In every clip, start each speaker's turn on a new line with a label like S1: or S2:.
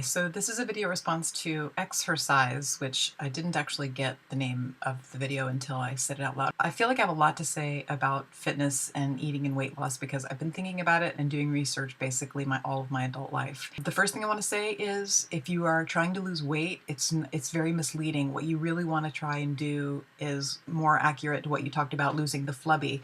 S1: So this is a video response to exercise, which I didn't actually get the name of the video until I said it out loud. I feel like I have a lot to say about fitness and eating and weight loss because I've been thinking about it and doing research basically all of my adult life. The first thing I want to say is if you are trying to lose weight, it's very misleading. What you really want to try and do is more accurate to what you talked about, losing the flubby,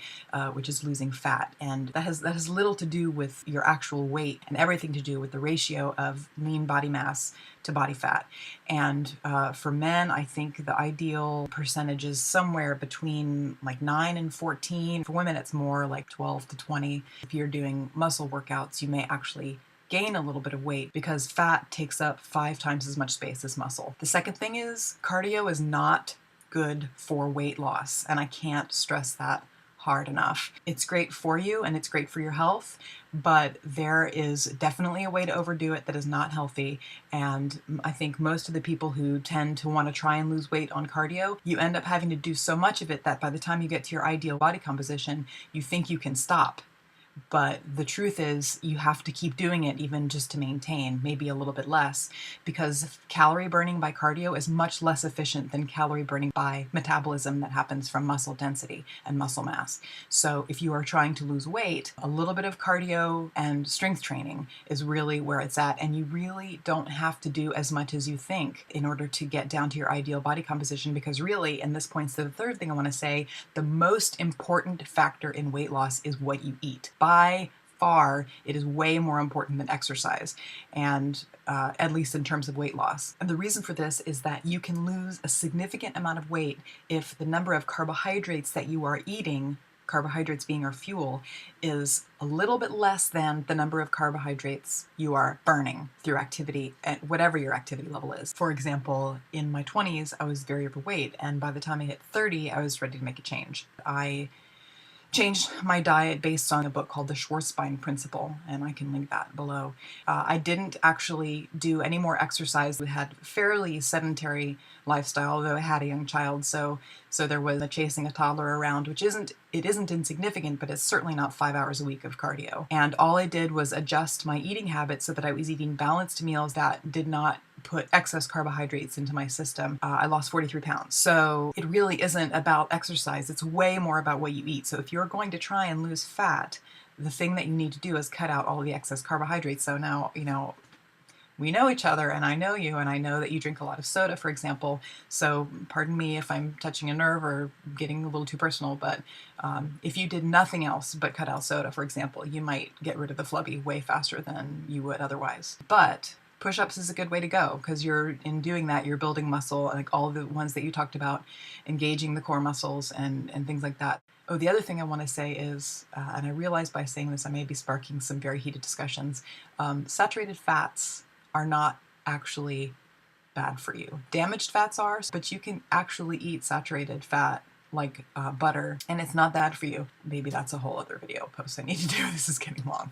S1: which is losing fat. And that has little to do with your actual weight and everything to do with the ratio of lean body mass to body fat. And for men, I think the ideal percentage is somewhere between like 9 and 14. For women, it's more like 12 to 20. If you're doing muscle workouts, you may actually gain a little bit of weight because fat takes up 5 times as much space as muscle. The second thing is cardio is not good for weight loss, and I can't stress that hard enough. It's great for you and it's great for your health, but there is definitely a way to overdo it that is not healthy. And I think most of the people who tend to want to try and lose weight on cardio, you end up having to do so much of it that by the time you get to your ideal body composition, you think you can stop. But the truth is you have to keep doing it even just to maintain, maybe a little bit less, because calorie burning by cardio is much less efficient than calorie burning by metabolism that happens from muscle density and muscle mass. So if you are trying to lose weight, a little bit of cardio and strength training is really where it's at, and you really don't have to do as much as you think in order to get down to your ideal body composition, because really, and this points to the third thing I want to say, the most important factor in weight loss is what you eat. By far, it is way more important than exercise, and at least in terms of weight loss. And the reason for this is that you can lose a significant amount of weight if the number of carbohydrates that you are eating, carbohydrates being our fuel, is a little bit less than the number of carbohydrates you are burning through activity at whatever your activity level is. For example, in my 20s, I was very overweight, and by the time I hit 30, I was ready to make a change. I changed my diet based on a book called the Schwarzbein Principle, and I can link that below. I didn't actually do any more exercise. We had a fairly sedentary lifestyle, although I had a young child, so there was chasing a toddler around, which isn't insignificant, but it's certainly not 5 hours a week of cardio. And all I did was adjust my eating habits so that I was eating balanced meals that did not put excess carbohydrates into my system. I lost 43 pounds. So it really isn't about exercise. It's way more about what you eat. So if you're going to try and lose fat, the thing that you need to do is cut out all of the excess carbohydrates. So now, we know each other, and I know you, and I know that you drink a lot of soda, for example. So pardon me if I'm touching a nerve or getting a little too personal, but if you did nothing else but cut out soda, for example, you might get rid of the flubby way faster than you would otherwise. But push-ups is a good way to go, because in doing that, you're building muscle, like all the ones that you talked about, engaging the core muscles and things like that. Oh, the other thing I want to say is, and I realize by saying this I may be sparking some very heated discussions, saturated fats are not actually bad for you. Damaged fats are, but you can actually eat saturated fat like butter, and it's not bad for you. Maybe that's a whole other video post I need to do. This is getting long.